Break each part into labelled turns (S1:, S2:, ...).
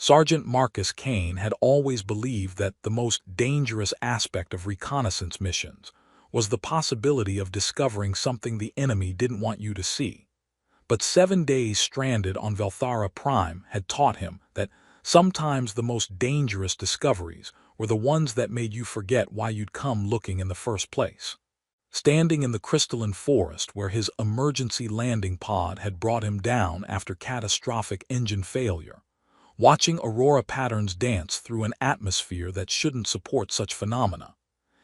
S1: Sergeant Marcus Kane had always believed that the most dangerous aspect of reconnaissance missions was the possibility of discovering something the enemy didn't want you to see. But 7 days stranded on Velthara Prime had taught him that sometimes the most dangerous discoveries were the ones that made you forget why you'd come looking in the first place. Standing in the crystalline forest where his emergency landing pod had brought him down after catastrophic engine failure, watching aurora patterns dance through an atmosphere that shouldn't support such phenomena,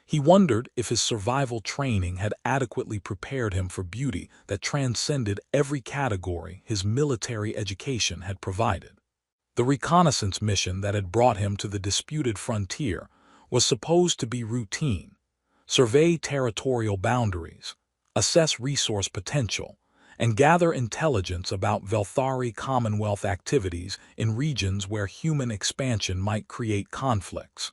S1: he wondered if his survival training had adequately prepared him for beauty that transcended every category his military education had provided. The reconnaissance mission that had brought him to the disputed frontier was supposed to be routine: survey territorial boundaries, assess resource potential, and gather intelligence about Velthari Commonwealth activities in regions where human expansion might create conflicts.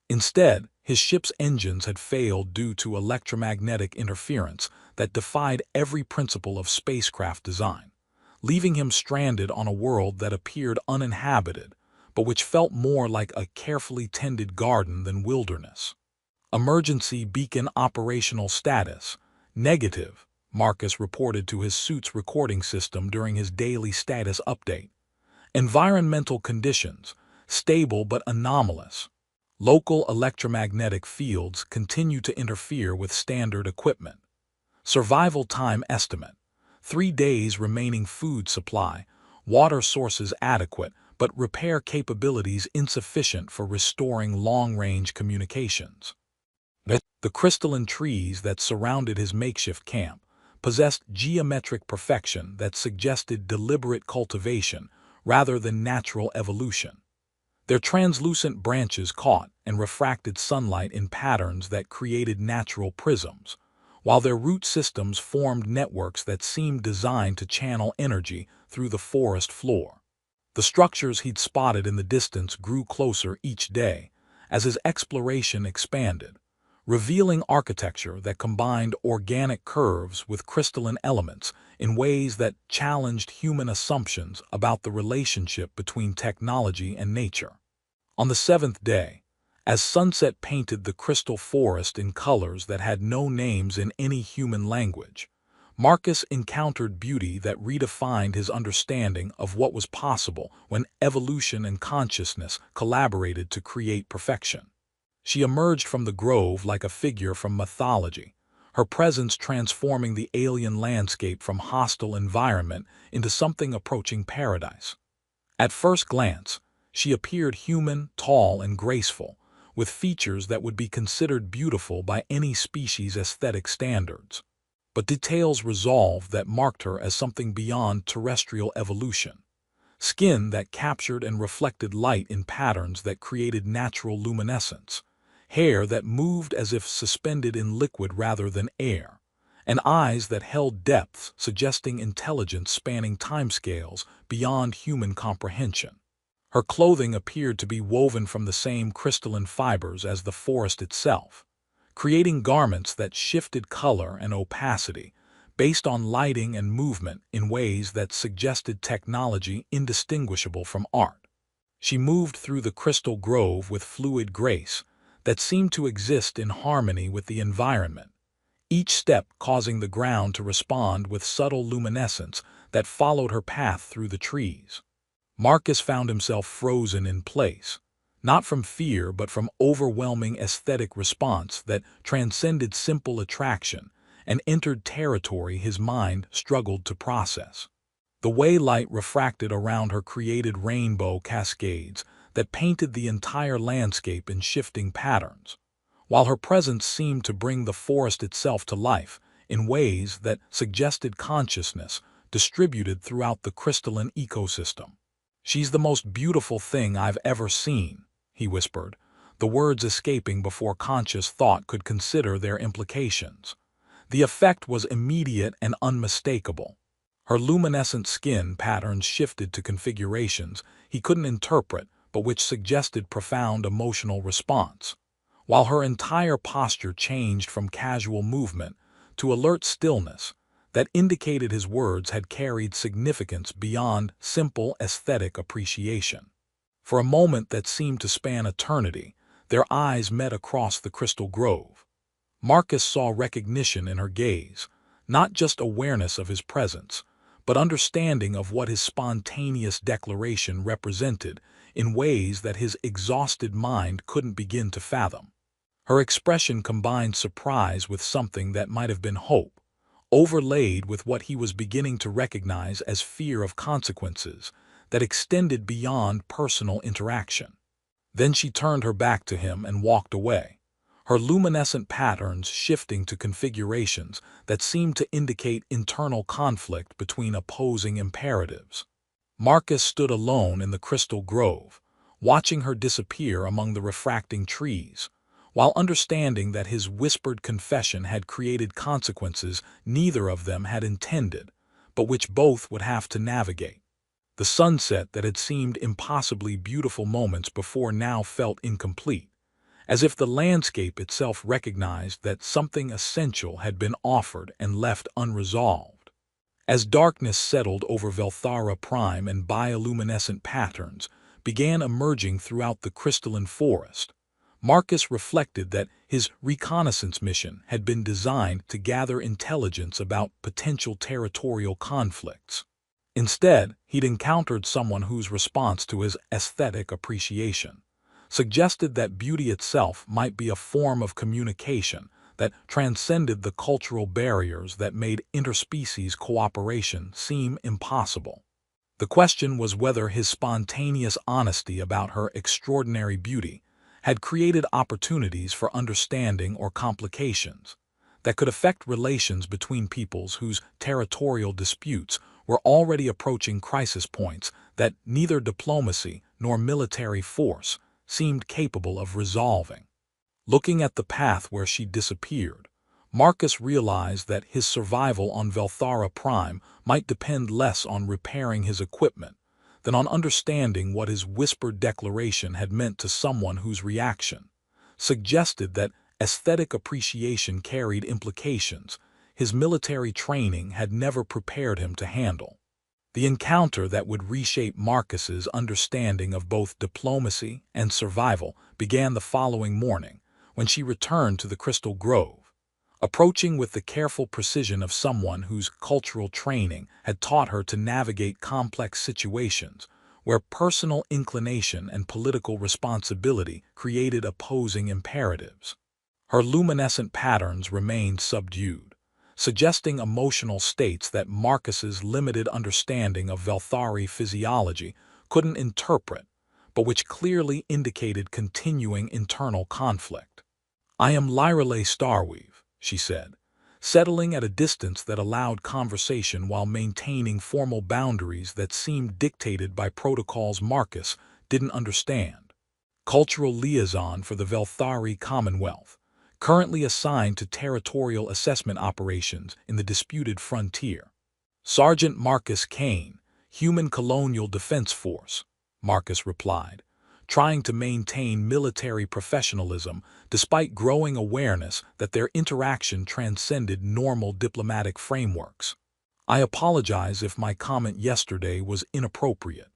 S1: Instead, his ship's engines had failed due to electromagnetic interference that defied every principle of spacecraft design, leaving him stranded on a world that appeared uninhabited, but which felt more like a carefully tended garden than wilderness. Emergency beacon operational status: negative, Marcus reported to his suit's recording system during his daily status update. Environmental conditions: stable but anomalous. Local electromagnetic fields continue to interfere with standard equipment. Survival time estimate: 3 days remaining. Food supply: water sources adequate, but repair capabilities insufficient for restoring long-range communications. The crystalline trees that surrounded his makeshift camp possessed geometric perfection that suggested deliberate cultivation rather than natural evolution. Their translucent branches caught and refracted sunlight in patterns that created natural prisms, while their root systems formed networks that seemed designed to channel energy through the forest floor. The structures he'd spotted in the distance grew closer each day as his exploration expanded, revealing architecture that combined organic curves with crystalline elements in ways that challenged human assumptions about the relationship between technology and nature. On the 7th day, as sunset painted the crystal forest in colors that had no names in any human language, Marcus encountered beauty that redefined his understanding of what was possible when evolution and consciousness collaborated to create perfection. She emerged from the grove like a figure from mythology, her presence transforming the alien landscape from hostile environment into something approaching paradise. At first glance, she appeared human, tall, and graceful, with features that would be considered beautiful by any species' aesthetic standards. But details resolved that marked her as something beyond terrestrial evolution: skin that captured and reflected light in patterns that created natural luminescence, hair that moved as if suspended in liquid rather than air, and eyes that held depths suggesting intelligence spanning timescales beyond human comprehension. Her clothing appeared to be woven from the same crystalline fibers as the forest itself, creating garments that shifted color and opacity based on lighting and movement in ways that suggested technology indistinguishable from art. She moved through the crystal grove with fluid grace that seemed to exist in harmony with the environment, each step causing the ground to respond with subtle luminescence that followed her path through the trees. Marcus found himself frozen in place, not from fear but from overwhelming aesthetic response that transcended simple attraction and entered territory his mind struggled to process. The way light refracted around her created rainbow cascades that painted the entire landscape in shifting patterns, while her presence seemed to bring the forest itself to life in ways that suggested consciousness distributed throughout the crystalline ecosystem. "She's the most beautiful thing I've ever seen," he whispered, the words escaping before conscious thought could consider their implications. The effect was immediate and unmistakable. Her luminescent skin patterns shifted to configurations he couldn't interpret but which suggested profound emotional response, while her entire posture changed from casual movement to alert stillness that indicated his words had carried significance beyond simple aesthetic appreciation. For a moment that seemed to span eternity, their eyes met across the crystal grove. Marcus saw recognition in her gaze, not just awareness of his presence, but understanding of what his spontaneous declaration represented in ways that his exhausted mind couldn't begin to fathom. Her expression combined surprise with something that might have been hope, overlaid with what he was beginning to recognize as fear of consequences that extended beyond personal interaction. Then she turned her back to him and walked away, her luminescent patterns shifting to configurations that seemed to indicate internal conflict between opposing imperatives. Marcus stood alone in the crystal grove, watching her disappear among the refracting trees, while understanding that his whispered confession had created consequences neither of them had intended, but which both would have to navigate. The sunset that had seemed impossibly beautiful moments before now felt incomplete, as if the landscape itself recognized that something essential had been offered and left unresolved. As darkness settled over Velthara Prime and bioluminescent patterns began emerging throughout the crystalline forest, Marcus reflected that his reconnaissance mission had been designed to gather intelligence about potential territorial conflicts. Instead, he'd encountered someone whose response to his aesthetic appreciation suggested that beauty itself might be a form of communication that transcended the cultural barriers that made interspecies cooperation seem impossible. The question was whether his spontaneous honesty about her extraordinary beauty had created opportunities for understanding or complications that could affect relations between peoples whose territorial disputes were already approaching crisis points that neither diplomacy nor military force seemed capable of resolving. Looking at the path where she disappeared, Marcus realized that his survival on Velthara Prime might depend less on repairing his equipment than on understanding what his whispered declaration had meant to someone whose reaction suggested that aesthetic appreciation carried implications his military training had never prepared him to handle. The encounter that would reshape Marcus's understanding of both diplomacy and survival began the following morning when she returned to the Crystal Grove, approaching with the careful precision of someone whose cultural training had taught her to navigate complex situations where personal inclination and political responsibility created opposing imperatives. Her luminescent patterns remained subdued, suggesting emotional states that Marcus's limited understanding of Velthari physiology couldn't interpret, but which clearly indicated continuing internal conflict. "I am Lyrelay Starweave," she said, settling at a distance that allowed conversation while maintaining formal boundaries that seemed dictated by protocols Marcus didn't understand. "Cultural liaison for the Velthari Commonwealth, currently assigned to territorial assessment operations in the disputed frontier." "Sergeant Marcus Kane, Human Colonial Defense Force," Marcus replied, trying to maintain military professionalism despite growing awareness that their interaction transcended normal diplomatic frameworks. "I apologize if my comment yesterday was inappropriate.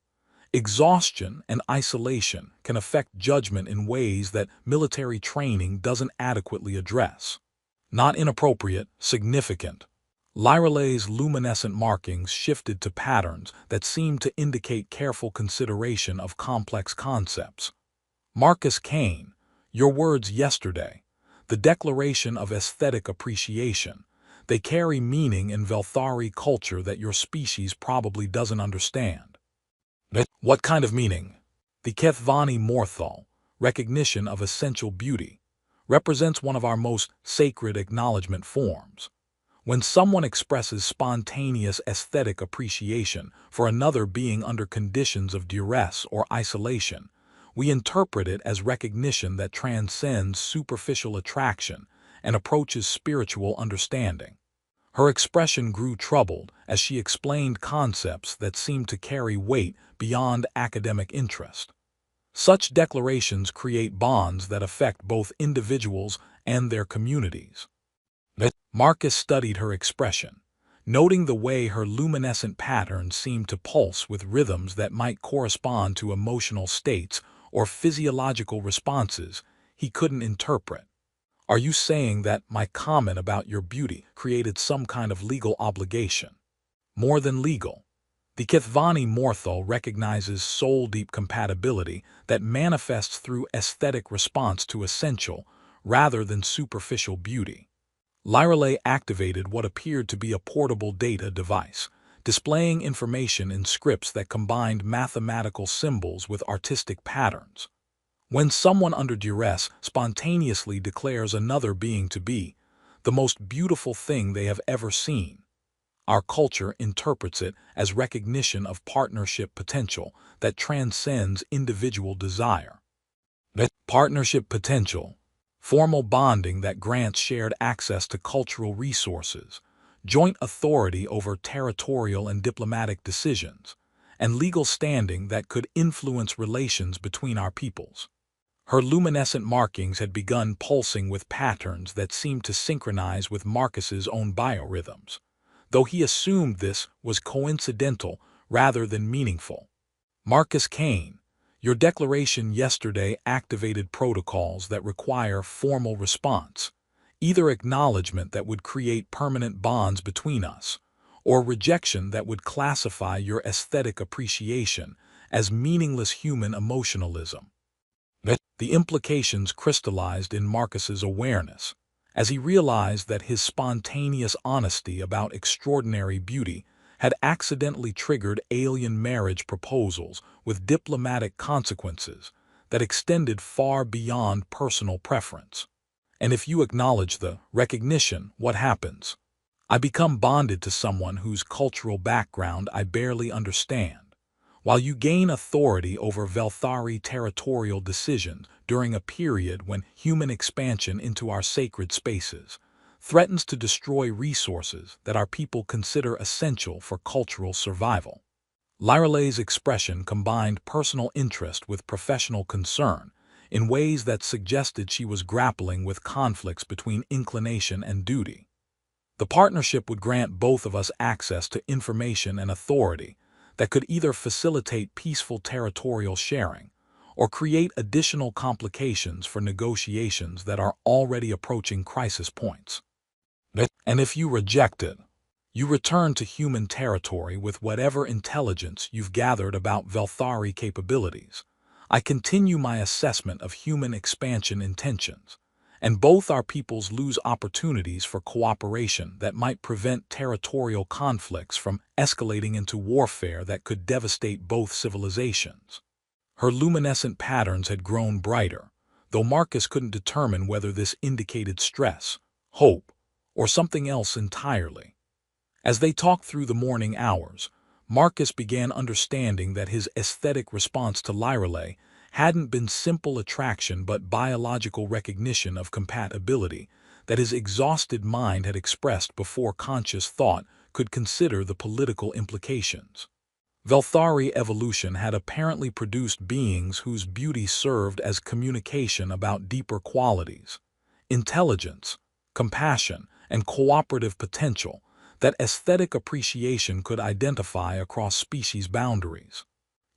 S1: Exhaustion and isolation can affect judgment in ways that military training doesn't adequately address." "Not inappropriate, significant." Lyrelay's luminescent markings shifted to patterns that seemed to indicate careful consideration of complex concepts. "Marcus Kane, your words yesterday, the declaration of aesthetic appreciation, they carry meaning in Velthari culture that your species probably doesn't understand." "What kind of meaning?" "The Kethvani Morthal, recognition of essential beauty, represents one of our most sacred acknowledgement forms. When someone expresses spontaneous aesthetic appreciation for another being under conditions of duress or isolation, we interpret it as recognition that transcends superficial attraction and approaches spiritual understanding." Her expression grew troubled as she explained concepts that seemed to carry weight beyond academic interest. Such declarations create bonds that affect both individuals and their communities. Marcus studied her expression, noting the way her luminescent patterns seemed to pulse with rhythms that might correspond to emotional states or physiological responses he couldn't interpret. Are you saying that my comment about your beauty created some kind of legal obligation? More than legal. The Kithvani Morthal recognizes soul-deep compatibility that manifests through aesthetic response to essential, rather than superficial beauty. Lyrale activated what appeared to be a portable data device, displaying information in scripts that combined mathematical symbols with artistic patterns. When someone under duress spontaneously declares another being to be the most beautiful thing they have ever seen, our culture interprets it as recognition of partnership potential that transcends individual desire. Partnership potential, formal bonding that grants shared access to cultural resources, joint authority over territorial and diplomatic decisions, and legal standing that could influence relations between our peoples. Her luminescent markings had begun pulsing with patterns that seemed to synchronize with Marcus's own biorhythms, though he assumed this was coincidental rather than meaningful. Marcus Kane, your declaration yesterday activated protocols that require formal response, either acknowledgement that would create permanent bonds between us, or rejection that would classify your aesthetic appreciation as meaningless human emotionalism. The implications crystallized in Marcus's awareness, as he realized that his spontaneous honesty about extraordinary beauty had accidentally triggered alien marriage proposals with diplomatic consequences that extended far beyond personal preference. And if you acknowledge the recognition, what happens? I become bonded to someone whose cultural background I barely understand, while you gain authority over Velthari territorial decisions during a period when human expansion into our sacred spaces threatens to destroy resources that our people consider essential for cultural survival. Lyrale's expression combined personal interest with professional concern in ways that suggested she was grappling with conflicts between inclination and duty. The partnership would grant both of us access to information and authority that could either facilitate peaceful territorial sharing or create additional complications for negotiations that are already approaching crisis points. And if you reject it, you return to human territory with whatever intelligence you've gathered about Velthari capabilities. I continue my assessment of human expansion intentions, and both our peoples lose opportunities for cooperation that might prevent territorial conflicts from escalating into warfare that could devastate both civilizations. Her luminescent patterns had grown brighter, though Marcus couldn't determine whether this indicated stress, hope, or something else entirely. As they talked through the morning hours, Marcus began understanding that his aesthetic response to Lyrale hadn't been simple attraction but biological recognition of compatibility that his exhausted mind had expressed before conscious thought could consider the political implications. Velthari evolution had apparently produced beings whose beauty served as communication about deeper qualities, intelligence, compassion, and cooperative potential that aesthetic appreciation could identify across species boundaries.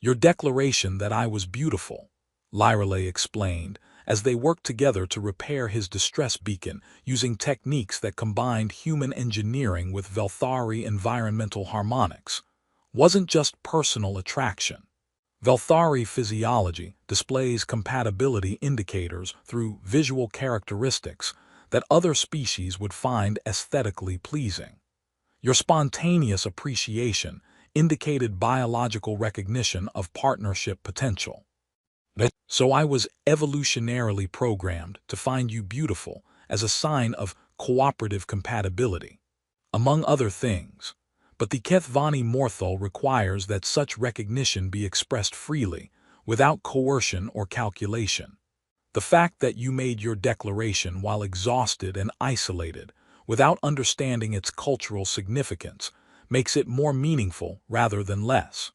S1: Your declaration that I was beautiful, Lyrale explained, as they worked together to repair his distress beacon using techniques that combined human engineering with Velthari environmental harmonics, wasn't just personal attraction. Velthari physiology displays compatibility indicators through visual characteristics that other species would find aesthetically pleasing. Your spontaneous appreciation indicated biological recognition of partnership potential. So I was evolutionarily programmed to find you beautiful as a sign of cooperative compatibility, among other things. But the Kethvani Morthal requires that such recognition be expressed freely, without coercion or calculation. The fact that you made your declaration while exhausted and isolated, without understanding its cultural significance, makes it more meaningful rather than less.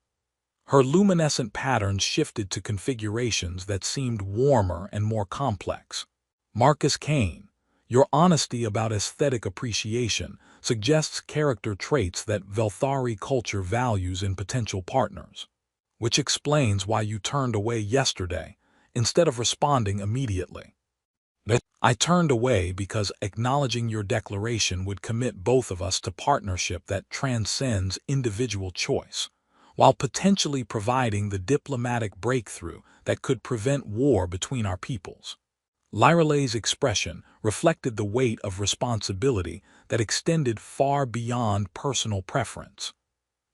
S1: Her luminescent patterns shifted to configurations that seemed warmer and more complex. Marcus Kane, Your honesty about aesthetic appreciation suggests character traits that Velthari culture values in potential partners, which explains why you turned away yesterday instead of responding immediately. I turned away because acknowledging your declaration would commit both of us to partnership that transcends individual choice, while potentially providing the diplomatic breakthrough that could prevent war between our peoples. Lyralay's expression reflected the weight of responsibility that extended far beyond personal preference.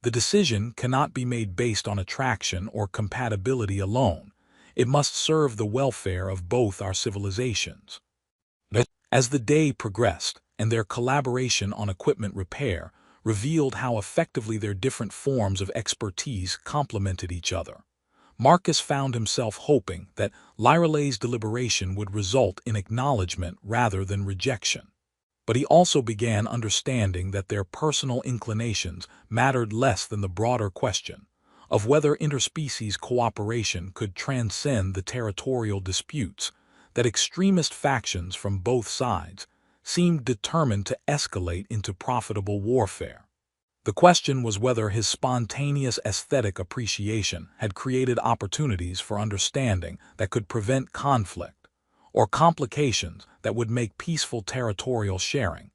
S1: The decision cannot be made based on attraction or compatibility alone. It must serve the welfare of both our civilizations. As the day progressed and their collaboration on equipment repair revealed how effectively their different forms of expertise complemented each other, Marcus found himself hoping that Lyralay's deliberation would result in acknowledgement rather than rejection. But he also began understanding that their personal inclinations mattered less than the broader question of whether interspecies cooperation could transcend the territorial disputes that extremist factions from both sides seemed determined to escalate into profitable warfare. The question was whether his spontaneous aesthetic appreciation had created opportunities for understanding that could prevent conflict, or complications that would make peaceful territorial sharing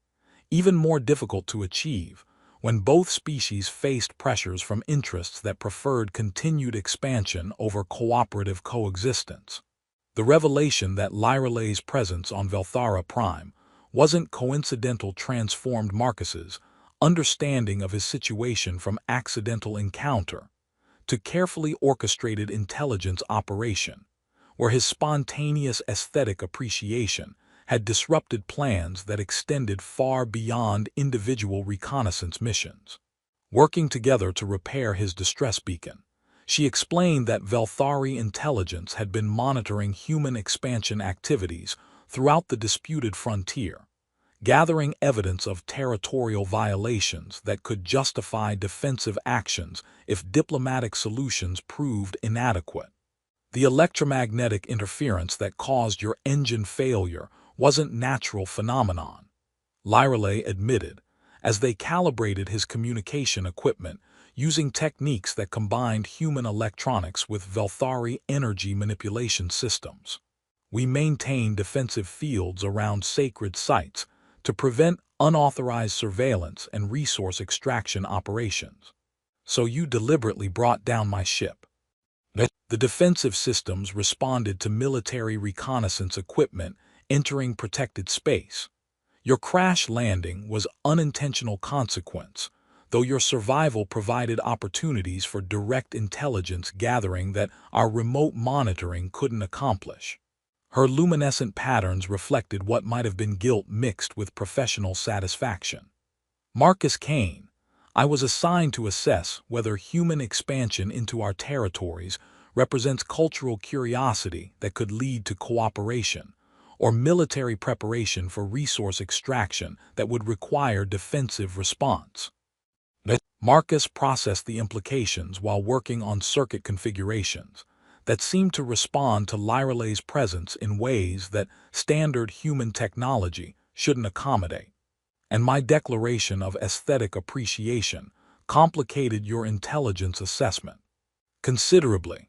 S1: even more difficult to achieve when both species faced pressures from interests that preferred continued expansion over cooperative coexistence. The revelation that Lyralay's presence on Velthara Prime wasn't coincidental transformed Marcus's understanding of his situation from accidental encounter to carefully orchestrated intelligence operation, where his spontaneous aesthetic appreciation had disrupted plans that extended far beyond individual reconnaissance missions. Working together to repair his distress beacon, she explained that Velthari intelligence had been monitoring human expansion activities throughout the disputed frontier, gathering evidence of territorial violations that could justify defensive actions if diplomatic solutions proved inadequate. The electromagnetic interference that caused your engine failure wasn't a natural phenomenon, Lyralay admitted, as they calibrated his communication equipment using techniques that combined human electronics with Velthari energy manipulation systems. We maintain defensive fields around sacred sites to prevent unauthorized surveillance and resource extraction operations. So you deliberately brought down my ship. The defensive systems responded to military reconnaissance equipment entering protected space. Your crash landing was unintentional consequence, though your survival provided opportunities for direct intelligence gathering that our remote monitoring couldn't accomplish. Her luminescent patterns reflected what might have been guilt mixed with professional satisfaction. Marcus Kane, I was assigned to assess whether human expansion into our territories represents cultural curiosity that could lead to cooperation, or military preparation for resource extraction that would require defensive response. Marcus processed the implications while working on circuit configurations that seemed to respond to Lyralay's presence in ways that standard human technology shouldn't accommodate. And my declaration of aesthetic appreciation complicated your intelligence assessment considerably.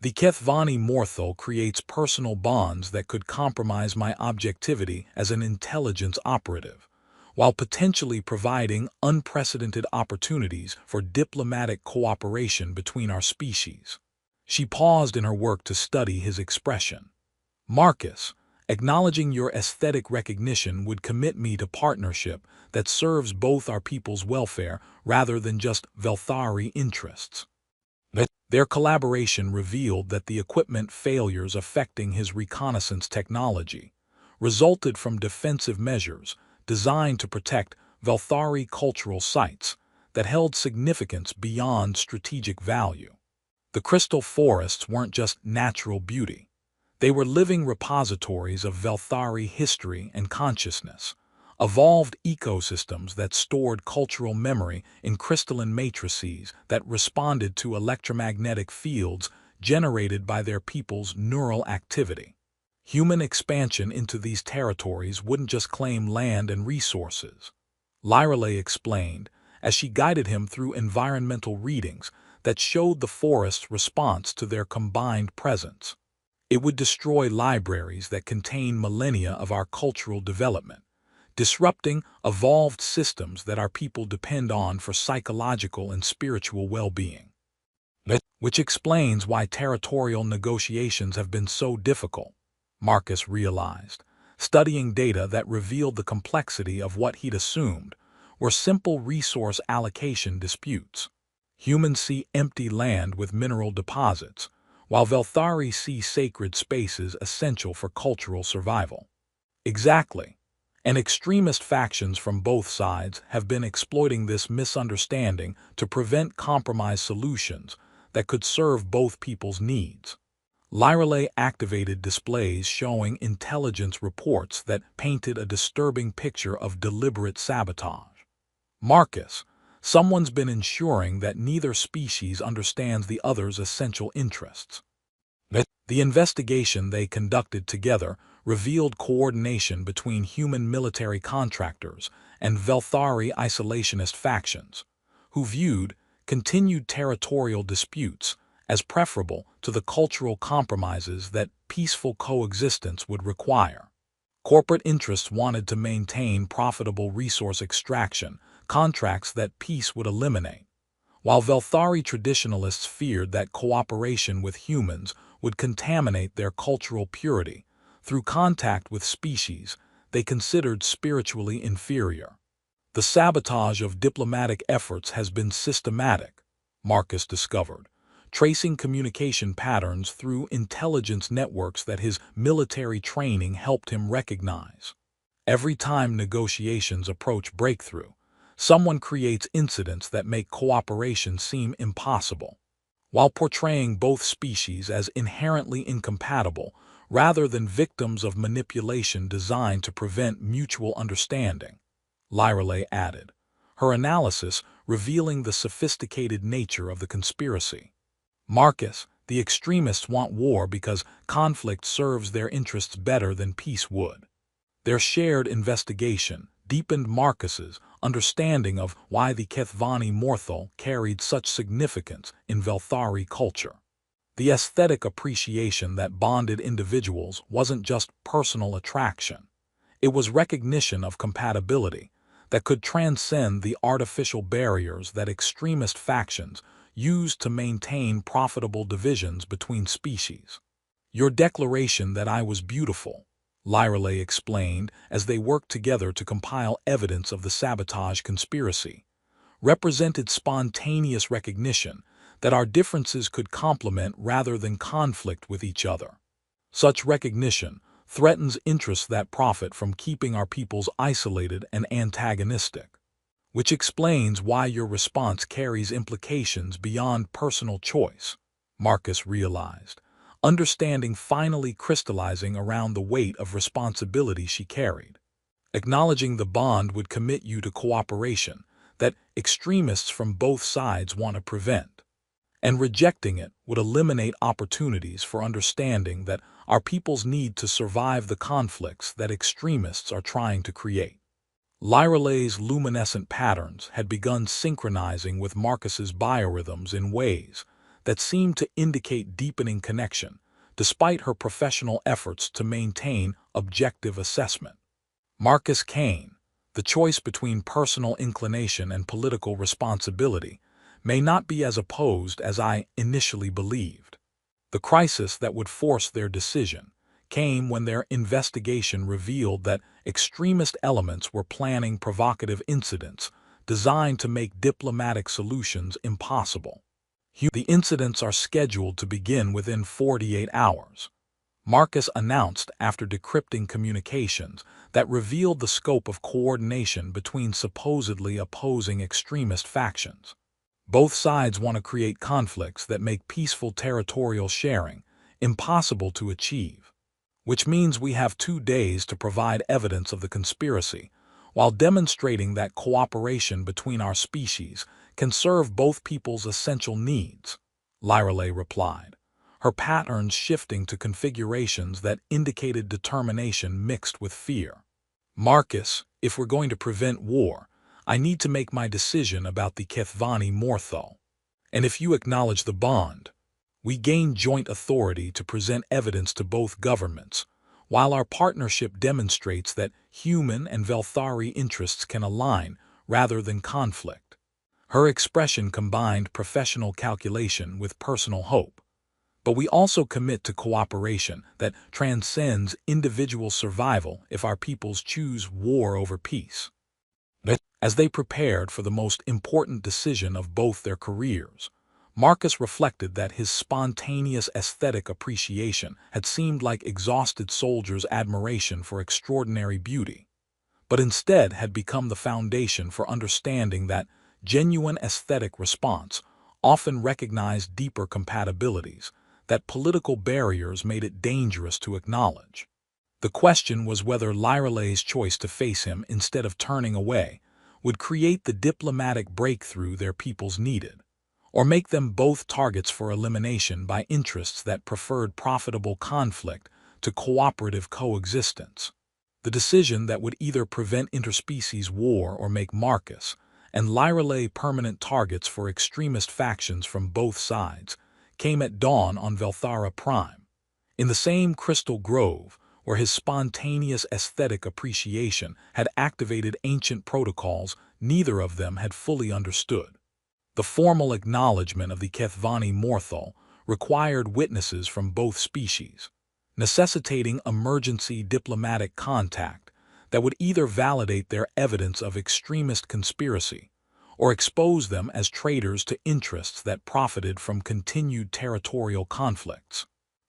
S1: The Kethvani Morthal creates personal bonds that could compromise my objectivity as an intelligence operative, while potentially providing unprecedented opportunities for diplomatic cooperation between our species. She paused in her work to study his expression. Marcus, acknowledging your aesthetic recognition would commit me to partnership that serves both our people's welfare rather than just Velthari interests. Their collaboration revealed that the equipment failures affecting his reconnaissance technology resulted from defensive measures designed to protect Velthari cultural sites that held significance beyond strategic value. The crystal forests weren't just natural beauty. They were living repositories of Velthari history and consciousness, evolved ecosystems that stored cultural memory in crystalline matrices that responded to electromagnetic fields generated by their people's neural activity. Human expansion into these territories wouldn't just claim land and resources. Lyreley explained, as she guided him through environmental readings that showed the forest's response to their combined presence. It would destroy libraries that contain millennia of our cultural development, disrupting evolved systems that our people depend on for psychological and spiritual well-being. Which explains why territorial negotiations have been so difficult, Marcus realized, studying data that revealed the complexity of what he'd assumed were simple resource allocation disputes. Humans see empty land with mineral deposits, while Velthari see sacred spaces essential for cultural survival. Exactly. And extremist factions from both sides have been exploiting this misunderstanding to prevent compromise solutions that could serve both people's needs. Lyreley activated displays showing intelligence reports that painted a disturbing picture of deliberate sabotage. Marcus, someone's been ensuring that neither species understands the other's essential interests. The investigation they conducted together revealed coordination between human military contractors and Velthari isolationist factions, who viewed continued territorial disputes as preferable to the cultural compromises that peaceful coexistence would require. Corporate interests wanted to maintain profitable resource extraction, contracts that peace would eliminate, while Velthari traditionalists feared that cooperation with humans would contaminate their cultural purity through contact with species they considered spiritually inferior. The sabotage of diplomatic efforts has been systematic, Marcus discovered, tracing communication patterns through intelligence networks that his military training helped him recognize. Every time negotiations approach breakthrough, someone creates incidents that make cooperation seem impossible, while portraying both species as inherently incompatible rather than victims of manipulation designed to prevent mutual understanding, Lyreley added, her analysis revealing the sophisticated nature of the conspiracy. Marcus, the extremists want war because conflict serves their interests better than peace would. Their shared investigation deepened Marcus's understanding of why the Kethvani Morthal carried such significance in Velthari culture. The aesthetic appreciation that bonded individuals wasn't just personal attraction. It was recognition of compatibility that could transcend the artificial barriers that extremist factions used to maintain profitable divisions between species. Your declaration that I was beautiful, Lyreley explained as they worked together to compile evidence of the sabotage conspiracy, represented spontaneous recognition that our differences could complement rather than conflict with each other. Such recognition threatens interests that profit from keeping our peoples isolated and antagonistic, which explains why your response carries implications beyond personal choice, Marcus realized, understanding finally crystallizing around the weight of responsibility she carried. Acknowledging the bond would commit you to cooperation that extremists from both sides want to prevent, and rejecting it would eliminate opportunities for understanding that our peoples need to survive the conflicts that extremists are trying to create. Lyreley's luminescent patterns had begun synchronizing with Marcus's biorhythms in ways that seemed to indicate deepening connection, despite her professional efforts to maintain objective assessment. Marcus Kane, the choice between personal inclination and political responsibility, may not be as opposed as I initially believed. The crisis that would force their decision came when their investigation revealed that extremist elements were planning provocative incidents designed to make diplomatic solutions impossible. The incidents are scheduled to begin within 48 hours, Marcus announced after decrypting communications that revealed the scope of coordination between supposedly opposing extremist factions. Both sides want to create conflicts that make peaceful territorial sharing impossible to achieve, which means we have 2 days to provide evidence of the conspiracy, while demonstrating that cooperation between our species can serve both people's essential needs, Lyreley replied, her patterns shifting to configurations that indicated determination mixed with fear. Marcus, if we're going to prevent war, I need to make my decision about the HFY-style. And if you acknowledge the bond, we gain joint authority to present evidence to both governments, while our partnership demonstrates that human and Velthari interests can align rather than conflict. Her expression combined professional calculation with personal hope. But we also commit to cooperation that transcends individual survival if our peoples choose war over peace. As they prepared for the most important decision of both their careers, Marcus reflected that his spontaneous aesthetic appreciation had seemed like exhausted soldiers' admiration for extraordinary beauty, but instead had become the foundation for understanding that genuine aesthetic response often recognized deeper compatibilities that political barriers made it dangerous to acknowledge. The question was whether Lyralei's choice to face him instead of turning away would create the diplomatic breakthrough their peoples needed, or make them both targets for elimination by interests that preferred profitable conflict to cooperative coexistence. The decision that would either prevent interspecies war or make Marcus and Lyralei permanent targets for extremist factions from both sides came at dawn on Velthara Prime, in the same crystal grove where his spontaneous aesthetic appreciation had activated ancient protocols neither of them had fully understood. The formal acknowledgement of the HFY-style required witnesses from both species, necessitating emergency diplomatic contact that would either validate their evidence of extremist conspiracy or expose them as traitors to interests that profited from continued territorial conflicts.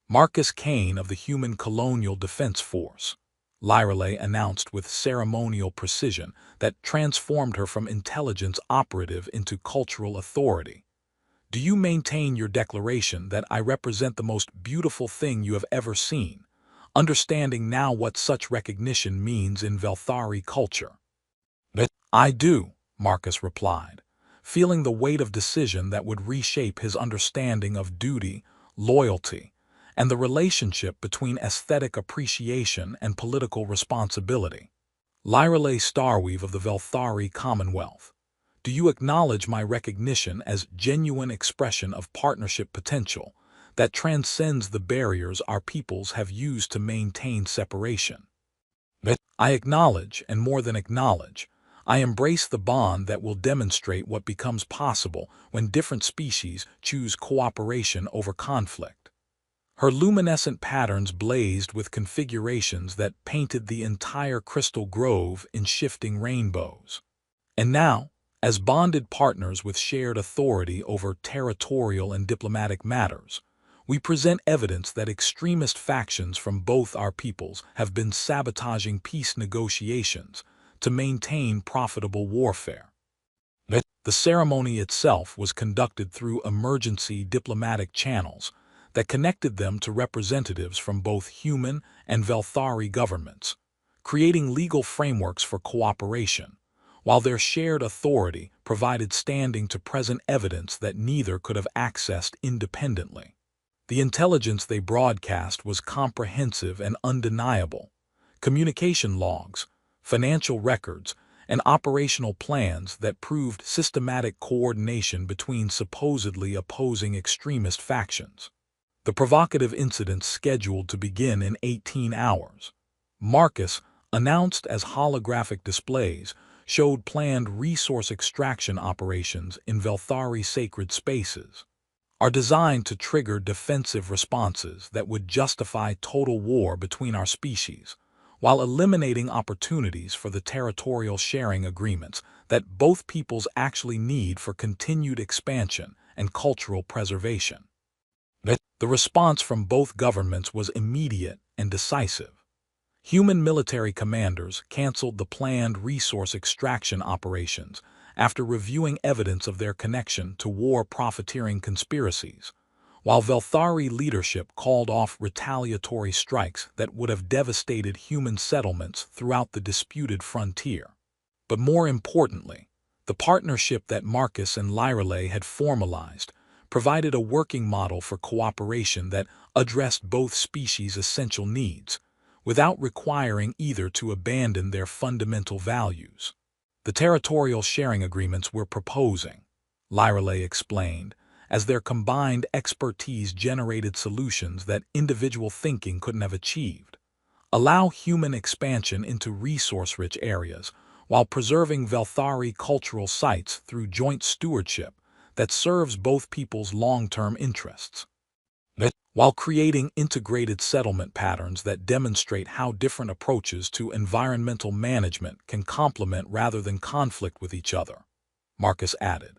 S1: Marcus Kane of the Human Colonial Defense Force, Lyralei announced with ceremonial precision that transformed her from intelligence operative into cultural authority. Do you maintain your declaration that I represent the most beautiful thing you have ever seen, understanding now what such recognition means in Velthari culture? I do, Marcus replied, feeling the weight of decision that would reshape his understanding of duty, loyalty, and the relationship between aesthetic appreciation and political responsibility. Lyralei Starweave of the Velthari Commonwealth, do you acknowledge my recognition as genuine expression of partnership potential that transcends the barriers our peoples have used to maintain separation? I acknowledge, and more than acknowledge, I embrace the bond that will demonstrate what becomes possible when different species choose cooperation over conflict. Her luminescent patterns blazed with configurations that painted the entire crystal grove in shifting rainbows. And now, as bonded partners with shared authority over territorial and diplomatic matters, we present evidence that extremist factions from both our peoples have been sabotaging peace negotiations to maintain profitable warfare. The ceremony itself was conducted through emergency diplomatic channels that connected them to representatives from both human and Velthari governments, creating legal frameworks for cooperation, while their shared authority provided standing to present evidence that neither could have accessed independently. The intelligence they broadcast was comprehensive and undeniable. Communication logs, financial records, and operational plans that proved systematic coordination between supposedly opposing extremist factions. The provocative incidents scheduled to begin in 18 hours, Marcus announced as holographic displays, showed planned resource extraction operations in Velthari sacred spaces, are designed to trigger defensive responses that would justify total war between our species, while eliminating opportunities for the territorial sharing agreements that both peoples actually need for continued expansion and cultural preservation. The response from both governments was immediate and decisive. Human military commanders canceled the planned resource extraction operations after reviewing evidence of their connection to war profiteering conspiracies, while Velthari leadership called off retaliatory strikes that would have devastated human settlements throughout the disputed frontier. But more importantly, the partnership that Marcus and Lyralei had formalized provided a working model for cooperation that addressed both species' essential needs, without requiring either to abandon their fundamental values. The territorial sharing agreements we're proposing, Lyreley explained, as their combined expertise generated solutions that individual thinking couldn't have achieved, allow human expansion into resource-rich areas while preserving Velthari cultural sites through joint stewardship that serves both people's long-term interests, while creating integrated settlement patterns that demonstrate how different approaches to environmental management can complement rather than conflict with each other, Marcus added,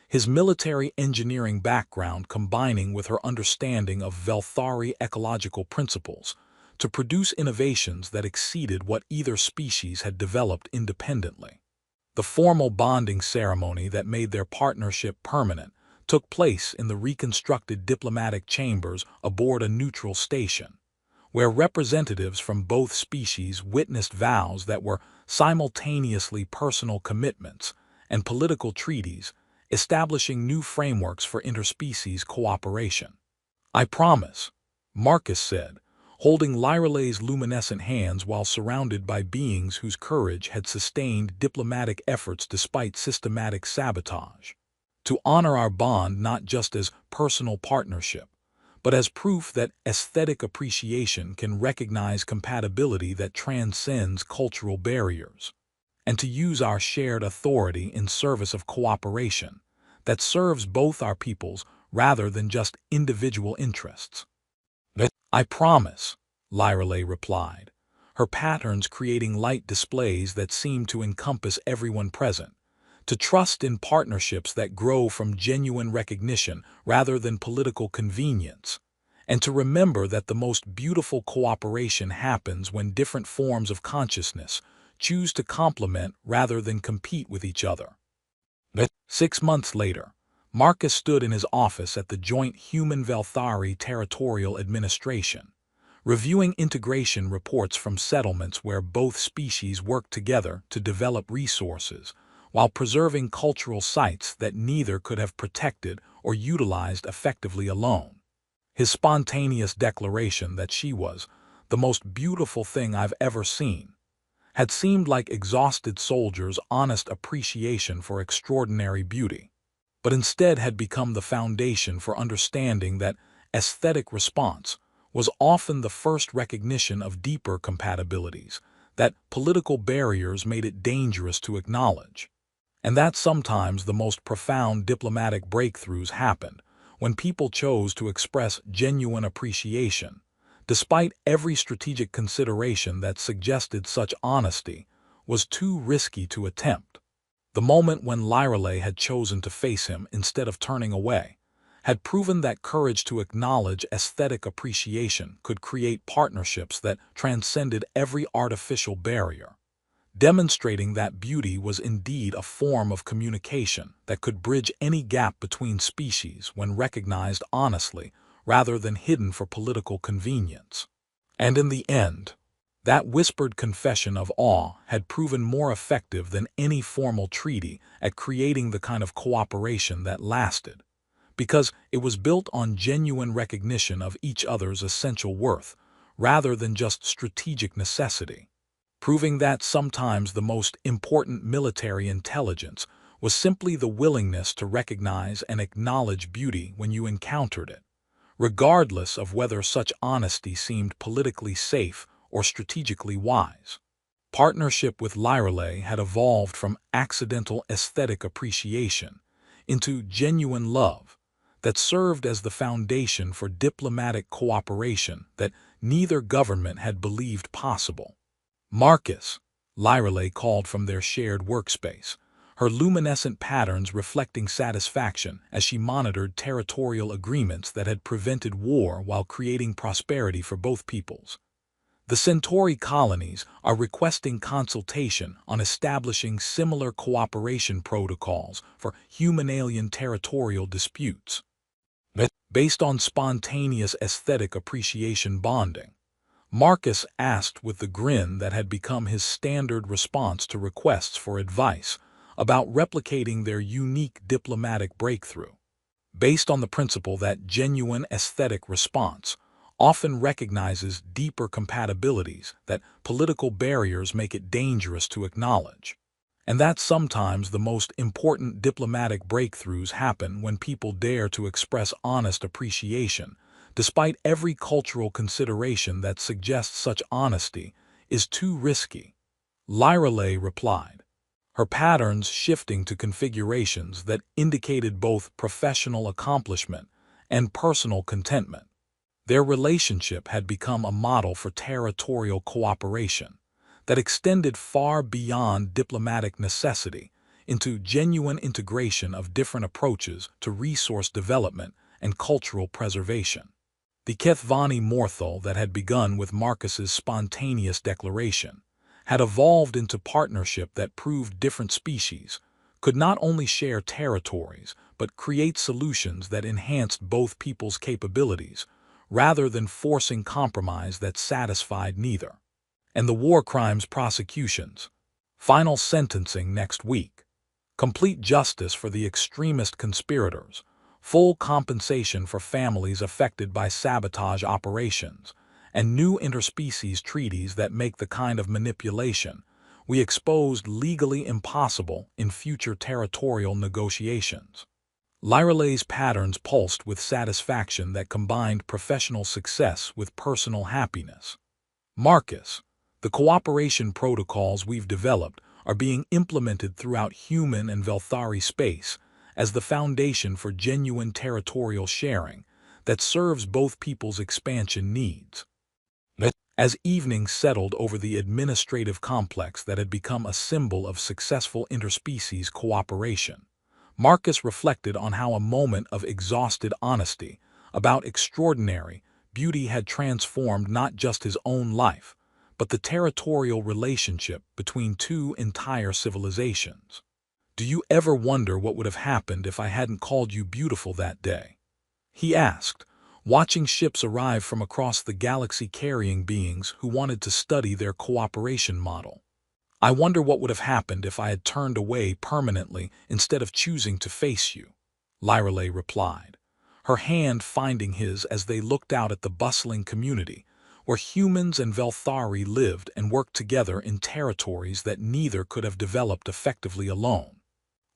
S1: his military engineering background combining with her understanding of Velthari ecological principles to produce innovations that exceeded what either species had developed independently. The formal bonding ceremony that made their partnership permanent took place in the reconstructed diplomatic chambers aboard a neutral station, where representatives from both species witnessed vows that were simultaneously personal commitments and political treaties, establishing new frameworks for interspecies cooperation. "I promise," Marcus said, holding Lyreley's luminescent hands while surrounded by beings whose courage had sustained diplomatic efforts despite systematic sabotage, "to honor our bond not just as personal partnership, but as proof that aesthetic appreciation can recognize compatibility that transcends cultural barriers, and to use our shared authority in service of cooperation that serves both our peoples rather than just individual interests." "I promise," Lyreley replied, her patterns creating light displays that seemed to encompass everyone present, "to trust in partnerships that grow from genuine recognition rather than political convenience, and to remember that the most beautiful cooperation happens when different forms of consciousness choose to complement rather than compete with each other." 6 months later, Marcus stood in his office at the Joint Human-Velthari Territorial Administration, reviewing integration reports from settlements where both species worked together to develop resources, while preserving cultural sites that neither could have protected or utilized effectively alone. His spontaneous declaration that she was "the most beautiful thing I've ever seen" had seemed like exhausted soldiers' honest appreciation for extraordinary beauty, but instead had become the foundation for understanding that aesthetic response was often the first recognition of deeper compatibilities, that political barriers made it dangerous to acknowledge, and that sometimes the most profound diplomatic breakthroughs happened when people chose to express genuine appreciation, despite every strategic consideration that suggested such honesty was too risky to attempt. The moment when Lyreley had chosen to face him instead of turning away had proven that courage to acknowledge aesthetic appreciation could create partnerships that transcended every artificial barrier, demonstrating that beauty was indeed a form of communication that could bridge any gap between species when recognized honestly rather than hidden for political convenience. And in the end, that whispered confession of awe had proven more effective than any formal treaty at creating the kind of cooperation that lasted, because it was built on genuine recognition of each other's essential worth rather than just strategic necessity, proving that sometimes the most important military intelligence was simply the willingness to recognize and acknowledge beauty when you encountered it, regardless of whether such honesty seemed politically safe or strategically wise. Partnership with Lyreley had evolved from accidental aesthetic appreciation into genuine love that served as the foundation for diplomatic cooperation that neither government had believed possible. "Marcus," Lyreley called from their shared workspace, her luminescent patterns reflecting satisfaction as she monitored territorial agreements that had prevented war while creating prosperity for both peoples. "The Centauri colonies are requesting consultation on establishing similar cooperation protocols for human-alien territorial disputes, based on spontaneous aesthetic appreciation bonding," Marcus asked with the grin that had become his standard response to requests for advice about replicating their unique diplomatic breakthrough. based on the principle that genuine aesthetic response often recognizes deeper compatibilities that political barriers make it dangerous to acknowledge. And that sometimes the most important diplomatic breakthroughs happen when people dare to express honest appreciation, despite every cultural consideration that suggests such honesty is too risky. Lyralay replied, her patterns shifting to configurations that indicated both professional accomplishment and personal contentment. Their relationship had become a model for territorial cooperation that extended far beyond diplomatic necessity into genuine integration of different approaches to resource development and cultural preservation. The Kethvani morthal that had begun with Marcus's spontaneous declaration had evolved into partnership that proved different species could not only share territories but create solutions that enhanced both peoples' capabilities rather than forcing compromise that satisfied neither. And the war crimes prosecutions. Final sentencing next week. Complete justice for the extremist conspirators. Full compensation for families affected by sabotage operations, and new interspecies treaties that make the kind of manipulation we exposed legally impossible in future territorial negotiations. Lyralay's patterns pulsed with satisfaction that combined professional success with personal happiness. Marcus, the cooperation protocols we've developed are being implemented throughout human and Velthari space as the foundation for genuine territorial sharing that serves both people's expansion needs. As evening settled over the administrative complex that had become a symbol of successful interspecies cooperation, Marcus reflected on how a moment of exhausted honesty about extraordinary beauty had transformed not just his own life, but the territorial relationship between two entire civilizations. Do you ever wonder what would have happened if I hadn't called you beautiful that day? He asked, watching ships arrive from across the galaxy carrying beings who wanted to study their cooperation model. I wonder what would have happened if I had turned away permanently instead of choosing to face you, Lyralay replied, her hand finding his as they looked out at the bustling community where humans and Velthari lived and worked together in territories that neither could have developed effectively alone.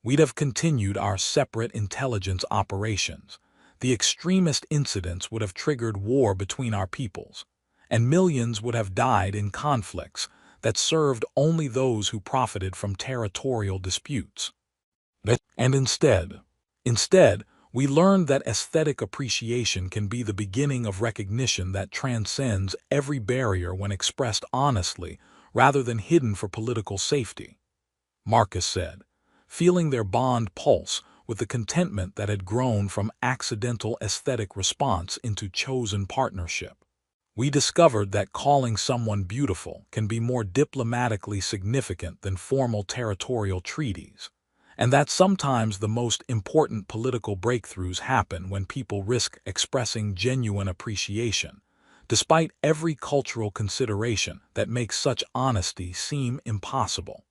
S1: We'd have continued our separate intelligence operations. The extremist incidents would have triggered war between our peoples, and millions would have died in conflicts that served only those who profited from territorial disputes. And instead, we learned that aesthetic appreciation can be the beginning of recognition that transcends every barrier when expressed honestly rather than hidden for political safety. Marcus said, feeling their bond pulse with the contentment that had grown from accidental aesthetic response into chosen partnership. We discovered that calling someone beautiful can be more diplomatically significant than formal territorial treaties, and that sometimes the most important political breakthroughs happen when people risk expressing genuine appreciation, despite every cultural consideration that makes such honesty seem impossible.